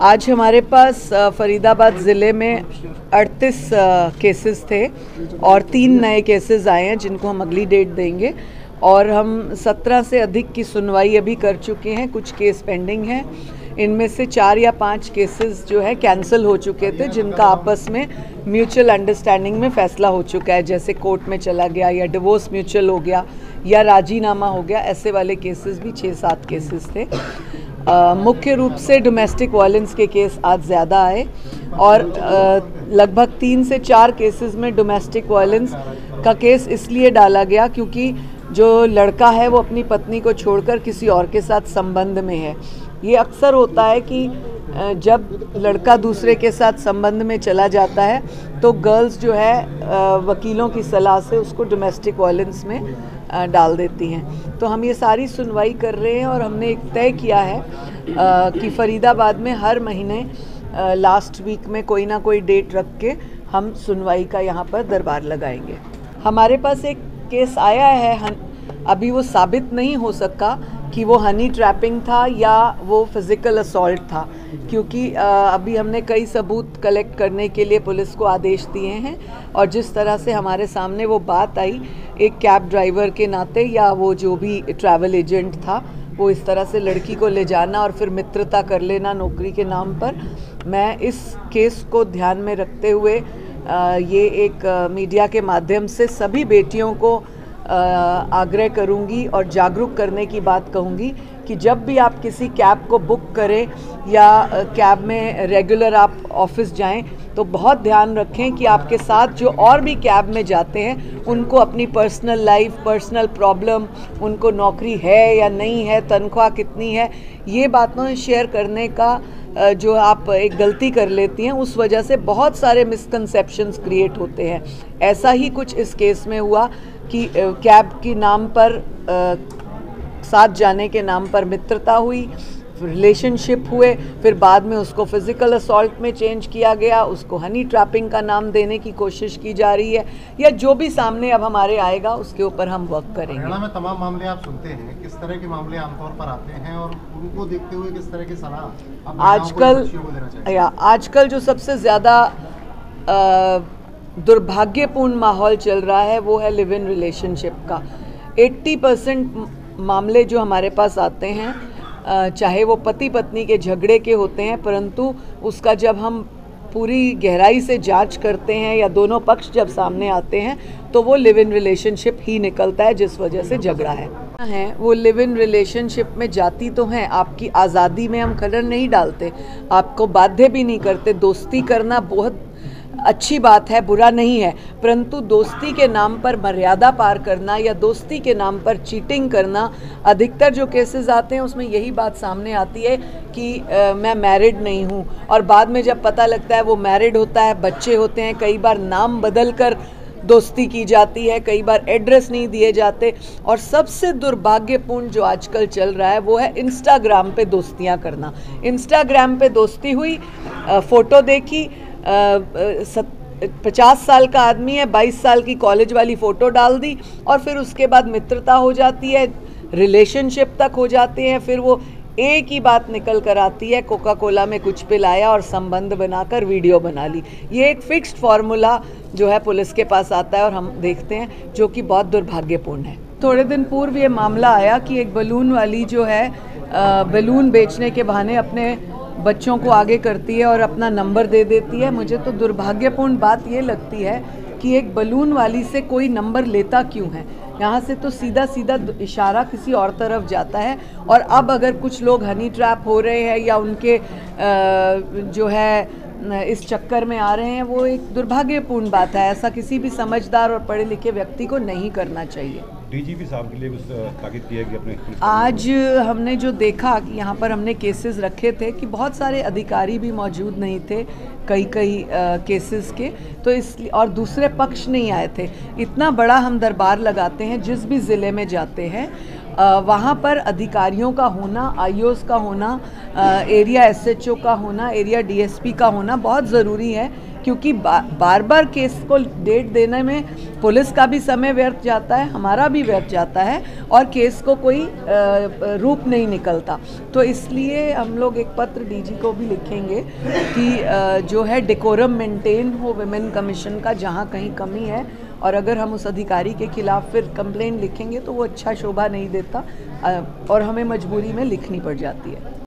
आज हमारे पास फरीदाबाद ज़िले में 38 केसेस थे और 3 नए केसेस आए हैं जिनको हम अगली डेट देंगे और हम 17 से अधिक की सुनवाई अभी कर चुके हैं। कुछ केस पेंडिंग हैं, इनमें से 4 या 5 केसेस जो है कैंसिल हो चुके थे जिनका आपस में म्यूचुअल अंडरस्टैंडिंग में फ़ैसला हो चुका है, जैसे कोर्ट में चला गया या डिवोर्स म्यूचुअल हो गया या राजीनामा हो गया। ऐसे वाले केसेस भी 6-7 केसेस थे। मुख्य रूप से डोमेस्टिक वायलेंस के केस आज ज़्यादा आए और लगभग 3 से 4 केसेस में डोमेस्टिक वायलेंस का केस इसलिए डाला गया क्योंकि जो लड़का है वो अपनी पत्नी को छोड़कर किसी और के साथ संबंध में है। ये अक्सर होता है कि जब लड़का दूसरे के साथ संबंध में चला जाता है तो गर्ल्स जो है वकीलों की सलाह से उसको डोमेस्टिक वायलेंस में डाल देती हैं। तो हम ये सारी सुनवाई कर रहे हैं और हमने एक तय किया है कि फरीदाबाद में हर महीने लास्ट वीक में कोई ना कोई डेट रख के हम सुनवाई का यहाँ पर दरबार लगाएंगे। हमारे पास एक केस आया है, अभी वो साबित नहीं हो सका कि वो हनी ट्रैपिंग था या वो फिज़िकल असॉल्ट था, क्योंकि अभी हमने कई सबूत कलेक्ट करने के लिए पुलिस को आदेश दिए हैं और जिस तरह से हमारे सामने वो बात आई एक कैब ड्राइवर के नाते या वो जो भी ट्रैवल एजेंट था वो इस तरह से लड़की को ले जाना और फिर मित्रता कर लेना नौकरी के नाम पर, मैं इस केस को ध्यान में रखते हुए ये एक मीडिया के माध्यम से सभी बेटियों को आग्रह करूंगी और जागरूक करने की बात कहूंगी कि जब भी आप किसी कैब को बुक करें या कैब में रेगुलर आप ऑफिस जाएं तो बहुत ध्यान रखें कि आपके साथ जो और भी कैब में जाते हैं उनको अपनी पर्सनल लाइफ, पर्सनल प्रॉब्लम, उनको नौकरी है या नहीं है, तनख्वाह कितनी है, ये बातें शेयर करने का जो आप एक गलती कर लेती हैं उस वजह से बहुत सारे मिसकंसेप्शंस क्रिएट होते हैं। ऐसा ही कुछ इस केस में हुआ कि कैब के नाम पर साथ जाने के नाम पर मित्रता हुई, रिलेशनशिप हुए, फिर बाद में उसको फिज़िकल असॉल्ट में चेंज किया गया, उसको हनी ट्रैपिंग का नाम देने की कोशिश की जा रही है, या जो भी सामने अब हमारे आएगा उसके ऊपर हम वर्क करेंगे। हरियाणा में तमाम मामले आप सुनते हैं, किस तरह के मामले आमतौर पर आते हैं और उनको देखते हुए किस तरह की सलाह आजकल जो सबसे ज़्यादा दुर्भाग्यपूर्ण माहौल चल रहा है वो है लिव इन रिलेशनशिप का। 80% मामले जो हमारे पास आते हैं चाहे वो पति पत्नी के झगड़े के होते हैं, परंतु उसका जब हम पूरी गहराई से जांच करते हैं या दोनों पक्ष जब सामने आते हैं तो वो लिव इन रिलेशनशिप ही निकलता है जिस वजह से झगड़ा है। वो लिव इन रिलेशनशिप में जाती तो हैं, आपकी आज़ादी में हम खलल नहीं डालते, आपको बाध्य भी नहीं करते। दोस्ती करना बहुत अच्छी बात है, बुरा नहीं है, परंतु दोस्ती के नाम पर मर्यादा पार करना या दोस्ती के नाम पर चीटिंग करना, अधिकतर जो केसेस आते हैं उसमें यही बात सामने आती है कि मैं मैरिड नहीं हूँ और बाद में जब पता लगता है वो मैरिड होता है, बच्चे होते हैं, कई बार नाम बदल कर दोस्ती की जाती है, कई बार एड्रेस नहीं दिए जाते। और सबसे दुर्भाग्यपूर्ण जो आजकल चल रहा है वो है इंस्टाग्राम पे दोस्तियां करना। इंस्टाग्राम पे दोस्ती हुई, फ़ोटो देखी, 50 साल का आदमी है, 22 साल की कॉलेज वाली फ़ोटो डाल दी और फिर उसके बाद मित्रता हो जाती है, रिलेशनशिप तक हो जाते हैं, फिर वो एक ही बात निकल कर आती है, कोका कोला में कुछ पिलाया और संबंध बनाकर वीडियो बना ली। ये एक फिक्स्ड फार्मूला जो है पुलिस के पास आता है और हम देखते हैं जो कि बहुत दुर्भाग्यपूर्ण है। थोड़े दिन पूर्व ये मामला आया कि एक बलून वाली जो है बलून बेचने के बहाने अपने बच्चों को आगे करती है और अपना नंबर दे देती है। मुझे तो दुर्भाग्यपूर्ण बात ये लगती है कि एक बलून वाली से कोई नंबर लेता क्यों है। यहाँ से तो सीधा सीधा इशारा किसी और तरफ जाता है और अब अगर कुछ लोग हनी ट्रैप हो रहे हैं या उनके जो है इस चक्कर में आ रहे हैं, वो एक दुर्भाग्यपूर्ण बात है। ऐसा किसी भी समझदार और पढ़े लिखे व्यक्ति को नहीं करना चाहिए। डीजीपी साहब के लिए कुछ ताकीद किया कि अपने आज हमने जो देखा कि यहाँ पर हमने केसेस रखे थे कि बहुत सारे अधिकारी भी मौजूद नहीं थे कई केसेस के, तो इसलिए और दूसरे पक्ष नहीं आए थे। इतना बड़ा हम दरबार लगाते हैं जिस भी ज़िले में जाते हैं वहाँ पर अधिकारियों का होना, आईओएस का होना, एरिया एसएचओ का होना, एरिया डीएसपी का होना बहुत ज़रूरी है, क्योंकि बार बार केस को डेट देने में पुलिस का भी समय व्यर्थ जाता है, हमारा भी व्यर्थ जाता है और केस को कोई रूप नहीं निकलता। तो इसलिए हम लोग एक पत्र डीजी को भी लिखेंगे कि जो है डेकोरम मेंटेन हो विमेन कमीशन का, जहाँ कहीं कमी है, और अगर हम उस अधिकारी के खिलाफ फिर कंप्लेंट लिखेंगे तो वो अच्छा शोभा नहीं देता और हमें मजबूरी में लिखनी पड़ जाती है।